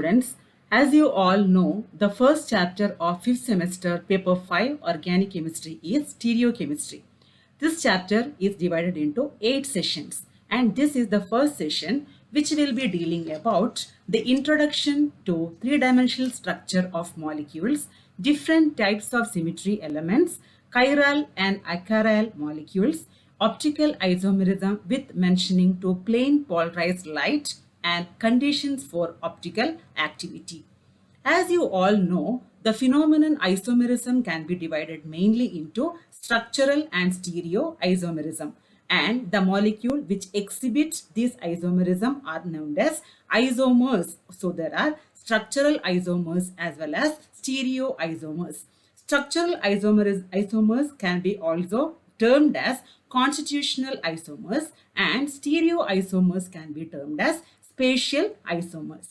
students, as you all know, the first chapter of 5th semester paper 5 organic chemistry is stereochemistry. This chapter is divided into 8 sessions and this is the first session which will be dealing about the introduction to three-dimensional structure of molecules, different types of symmetry elements, chiral and achiral molecules, optical isomerism with mentioning to plane polarized light and conditions for optical activity. As you all know, the phenomenon isomerism can be divided mainly into structural and stereo isomerism, and the molecule which exhibits this isomerism are known as isomers. So there are structural isomers as well as stereo isomers. Structural isomers can be also termed as constitutional isomers and stereo isomers can be termed as spatial isomers.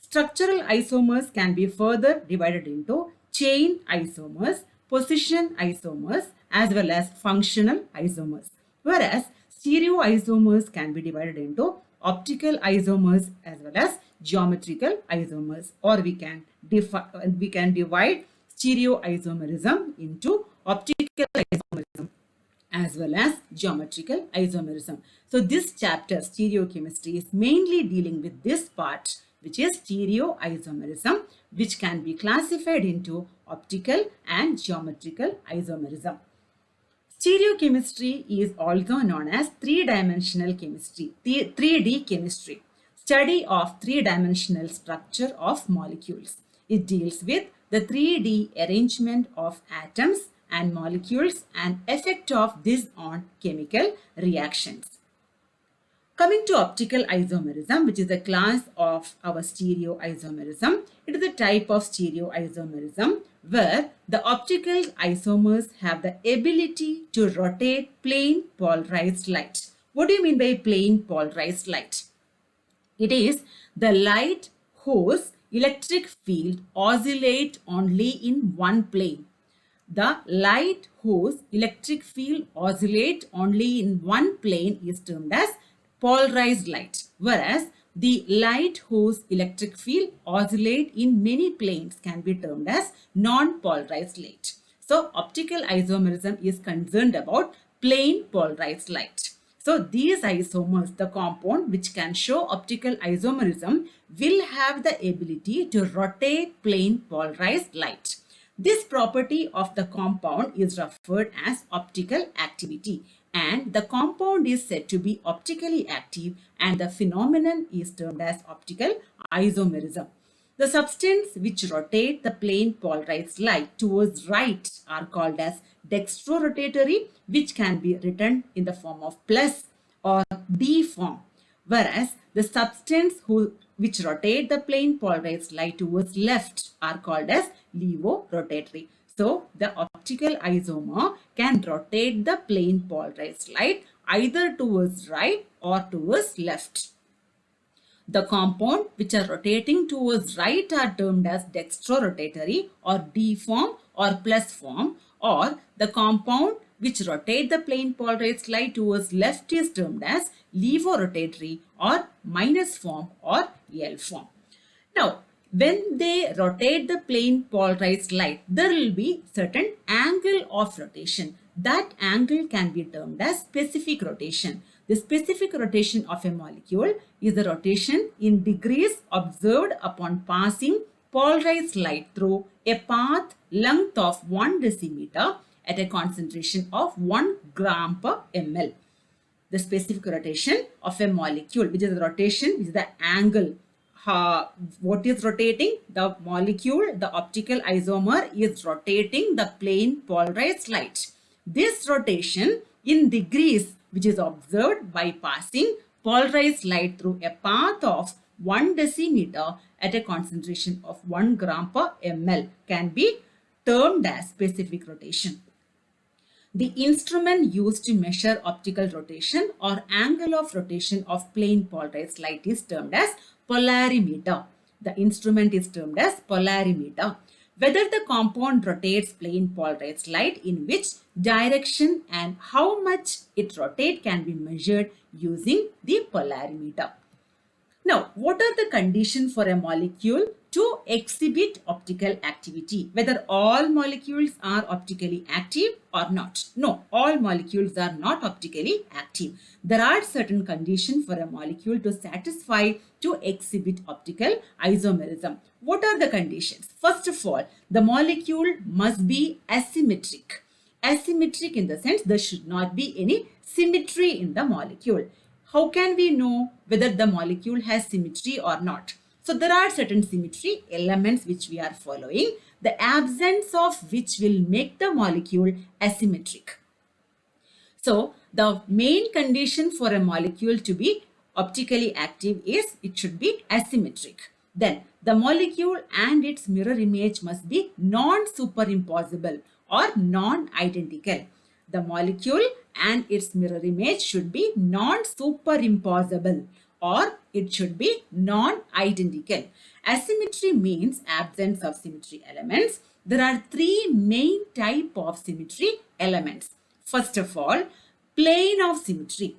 Structural isomers can be further divided into chain isomers, position isomers as well as functional isomers. Whereas stereoisomers can be divided into optical isomers as well as geometrical isomers, or we can divide stereoisomerism into optical isomerism as well as geometrical isomerism. So this chapter, stereochemistry, is mainly dealing with this part, which is stereoisomerism, which can be classified into optical and geometrical isomerism. Stereochemistry is also known as three-dimensional chemistry, 3D chemistry, study of three-dimensional structure of molecules. It deals with the 3D arrangement of atoms and molecules and effect of this on chemical reactions. Coming to optical isomerism, which is a class of our stereoisomerism, it is a type of stereoisomerism where the optical isomers have the ability to rotate plane polarized light. What do you mean by plane polarized light? It is the light whose electric field oscillate only in one plane. The light whose electric field oscillate only in one plane is termed as polarized light, whereas the light whose electric field oscillate in many planes can be termed as non-polarized light. So optical isomerism is concerned about plane polarized light. So these isomers, the compound which can show optical isomerism, will have the ability to rotate plane polarized light. This property of the compound is referred as optical activity, and the compound is said to be optically active and the phenomenon is termed as optical isomerism. The substance which rotate the plane polarized light towards right are called as dextrorotatory, which can be written in the form of plus or D form, whereas the substance which rotate the plane polarized light towards left are called as levorotatory. So the optical isomer can rotate the plane polarized light either towards right or towards left. The compound which are rotating towards right are termed as dextrorotatory or D form or plus form, or the compound which rotate the plane polarized light towards left is termed as levorotatory or minus form or L form. Now, when they rotate the plane polarized light, there will be certain angle of rotation. That angle can be termed as specific rotation. The specific rotation of a molecule is the rotation in degrees observed upon passing polarized light through a path length of 1 decimeter at a concentration of 1 gram per ml. The specific rotation of a molecule, which is the rotation, which is the angle. What is rotating? The molecule, the optical isomer is rotating the plane polarized light. This rotation in degrees, which is observed by passing polarized light through a path of 1 decimeter at a concentration of 1 gram per ml, can be termed as specific rotation. The instrument used to measure optical rotation or angle of rotation of plane polarized light is termed as polarimeter. The instrument is termed as polarimeter. Whether the compound rotates plane polarized light in which direction and how much it rotates can be measured using the polarimeter. Now, what are the conditions for a molecule to exhibit optical activity? Whether all molecules are optically active or not? No, all molecules are not optically active. There are certain conditions for a molecule to satisfy to exhibit optical isomerism. What are the conditions? First of all, the molecule must be asymmetric. Asymmetric in the sense there should not be any symmetry in the molecule. How can we know whether the molecule has symmetry or not? So there are certain symmetry elements which we are following, the absence of which will make the molecule asymmetric. So the main condition for a molecule to be optically active is it should be asymmetric. Then the molecule and its mirror image must be non-superimposable or non-identical. The molecule and its mirror image should be non-superimposable or it should be non-identical. Asymmetry means absence of symmetry elements. There are three main types of symmetry elements. First of all, plane of symmetry.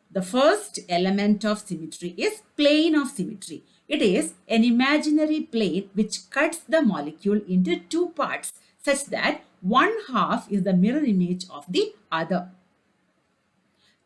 The first element of symmetry is plane of symmetry. It is an imaginary plane which cuts the molecule into two parts such that one half is the mirror image of the other.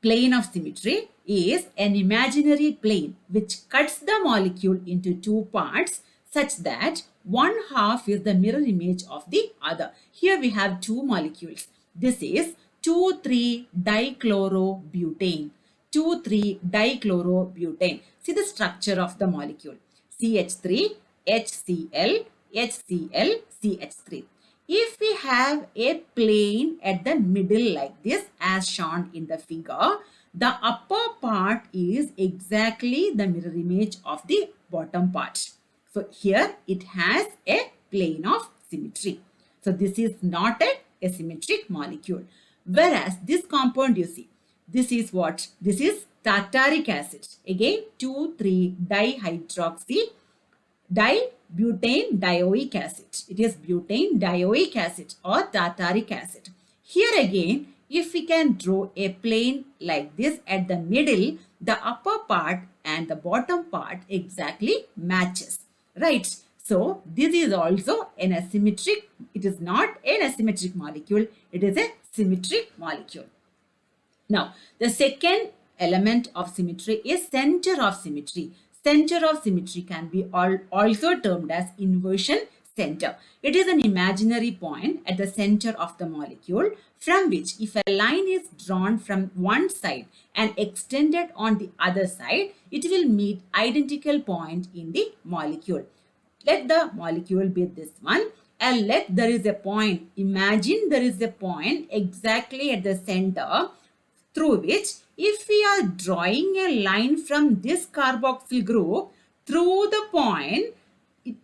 Plane of symmetry is an imaginary plane which cuts the molecule into two parts such that one half is the mirror image of the other. Here we have two molecules. This is 2,3-dichlorobutane. 2,3-dichlorobutane. See the structure of the molecule. CH3, HCl, HCl, CH3. If we have a plane at the middle like this as shown in the figure, the upper part is exactly the mirror image of the bottom part. So here it has a plane of symmetry. So this is not a symmetric molecule. Whereas this compound you see, this is what? This is tartaric acid. Again 2,3-dihydroxy dibutane dioic acid. It is butane dioic acid or tartaric acid. Here again, if we can draw a plane like this at the middle, the upper part and the bottom part exactly matches. Right? So this is also an asymmetric. It is not an asymmetric molecule. It is a symmetric molecule. Now, the second element of symmetry is center of symmetry. Center of symmetry can be also termed as inversion center. It is an imaginary point at the center of the molecule from which if a line is drawn from one side and extended on the other side, it will meet identical point in the molecule. Let the molecule be this one and let there is a point. Imagine there is a point exactly at the center through which if we are drawing a line from this carboxyl group through the point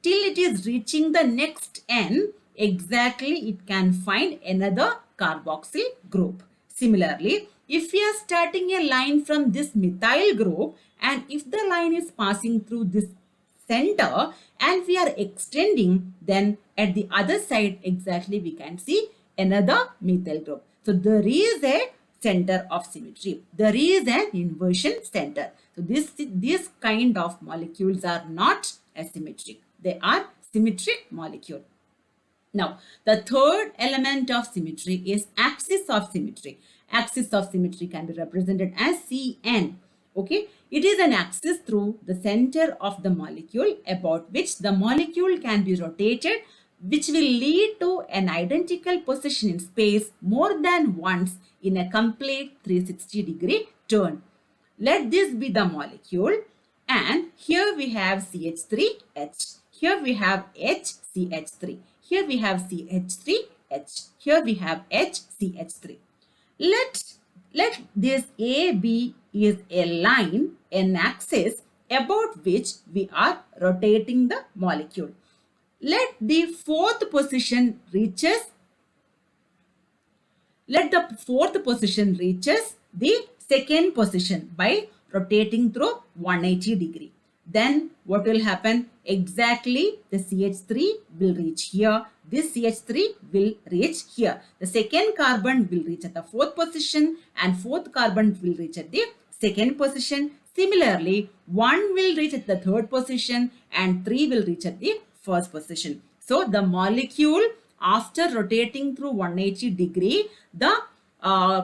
till it is reaching the next end, exactly it can find another carboxyl group. Similarly, if we are starting a line from this methyl group and if the line is passing through this center and we are extending, then at the other side exactly we can see another methyl group. So there is a center of symmetry. There is an inversion center. So this kind of molecules are not asymmetric. They are symmetric molecule. Now, the third element of symmetry is axis of symmetry. Axis of symmetry can be represented as Cn. Okay, it is an axis through the center of the molecule about which the molecule can be rotated, which will lead to an identical position in space more than once in a complete 360-degree turn. Let this be the molecule, and here we have CH3H. Here we have HCH3. Here we have CH3H. Here we have HCH3. Let this AB is a line, an axis about which we are rotating the molecule. Let the fourth position reaches the second position by rotating through 180 degree. Then what will happen? Exactly the CH3 will reach here. This CH3 will reach here. The second carbon will reach at the fourth position and fourth carbon will reach at the second position. Similarly, 1 will reach at the third position and 3 will reach at the first position. So the molecule, after rotating through 180-degree, the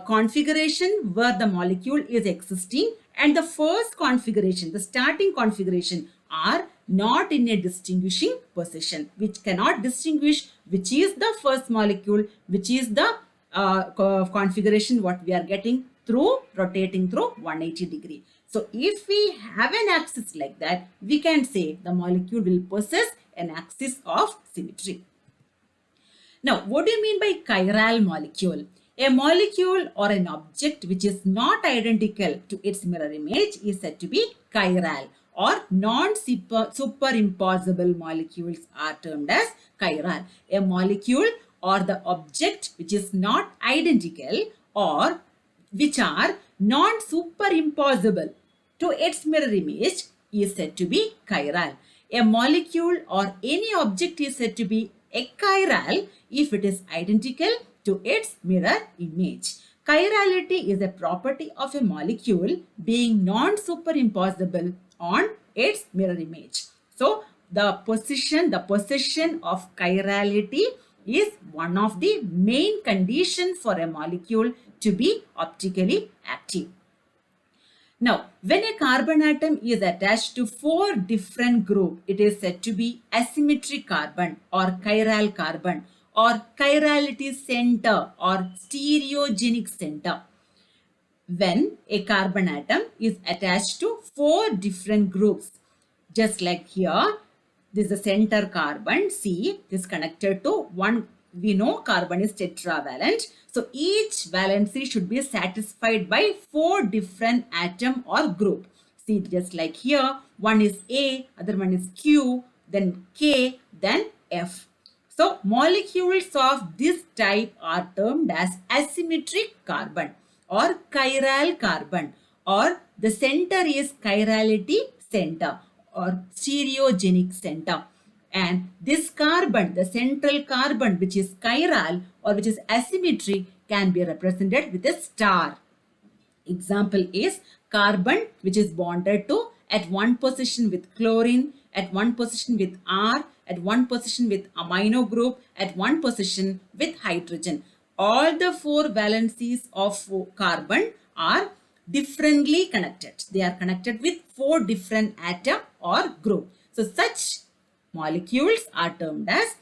configuration where the molecule is existing and the first configuration, the starting configuration, are not in a distinguishing position, which cannot distinguish which is the first molecule, which is the configuration what we are getting through rotating through 180-degree. So if we have an axis like that, we can say the molecule will possess an axis of symmetry. Now, what do you mean by chiral molecule? A molecule or an object which is not identical to its mirror image is said to be chiral, or non-superimposable molecules are termed as chiral. A molecule or the object which is not identical or which are non-superimposable to its mirror image is said to be chiral. A molecule or any object is said to be a chiral if it is identical to its mirror image. Chirality is a property of a molecule being non-superimposable on its mirror image. So, the possession of chirality is one of the main conditions for a molecule to be optically active. Now, when a carbon atom is attached to 4 different groups, it is said to be asymmetric carbon or chiral carbon or chirality center or stereogenic center. When a carbon atom is attached to 4 different groups, just like here, this is the center carbon, C, is connected to one. We know carbon is tetravalent. So each valency should be satisfied by 4 different atom or group. See, just like here, one is A, other one is Q, then K, then F. So molecules of this type are termed as asymmetric carbon or chiral carbon, or the center is chirality center or stereogenic center. And this carbon, the central carbon, which is chiral or which is asymmetric, can be represented with a star. Example is carbon, which is bonded to at one position with chlorine, at one position with R, at one position with amino group, at one position with hydrogen. All the 4 valencies of carbon are differently connected. They are connected with 4 different atom or group. So such molecules are termed as,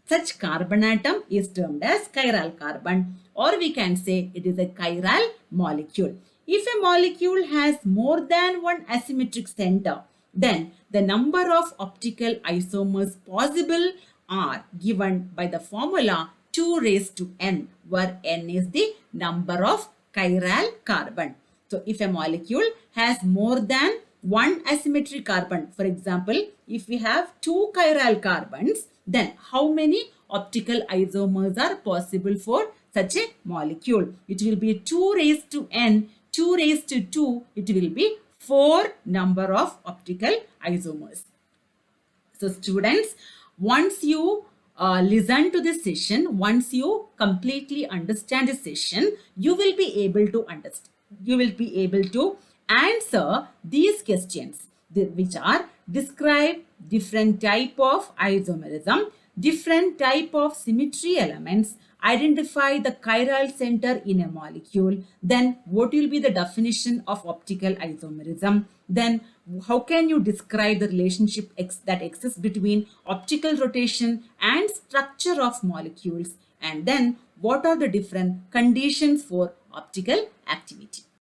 such carbon atom is termed as chiral carbon, or we can say it is a chiral molecule. If a molecule has more than one asymmetric center, then the number of optical isomers possible are given by the formula 2 raised to n, where n is the number of chiral carbon. So if a molecule has more than one asymmetric carbon, for example, if we have 2 chiral carbons, then how many optical isomers are possible for such a molecule? It will be 2 raised to n, 2 raised to 2, it will be 4 number of optical isomers. So students, once you listen to this session, once you completely understand this session, you will be able to understand, you will be able to answer these questions, which are describe different type of isomerism, different type of symmetry elements, identify the chiral center in a molecule, then what will be the definition of optical isomerism, then how can you describe the relationship that exists between optical rotation and structure of molecules, and then what are the different conditions for optical activity.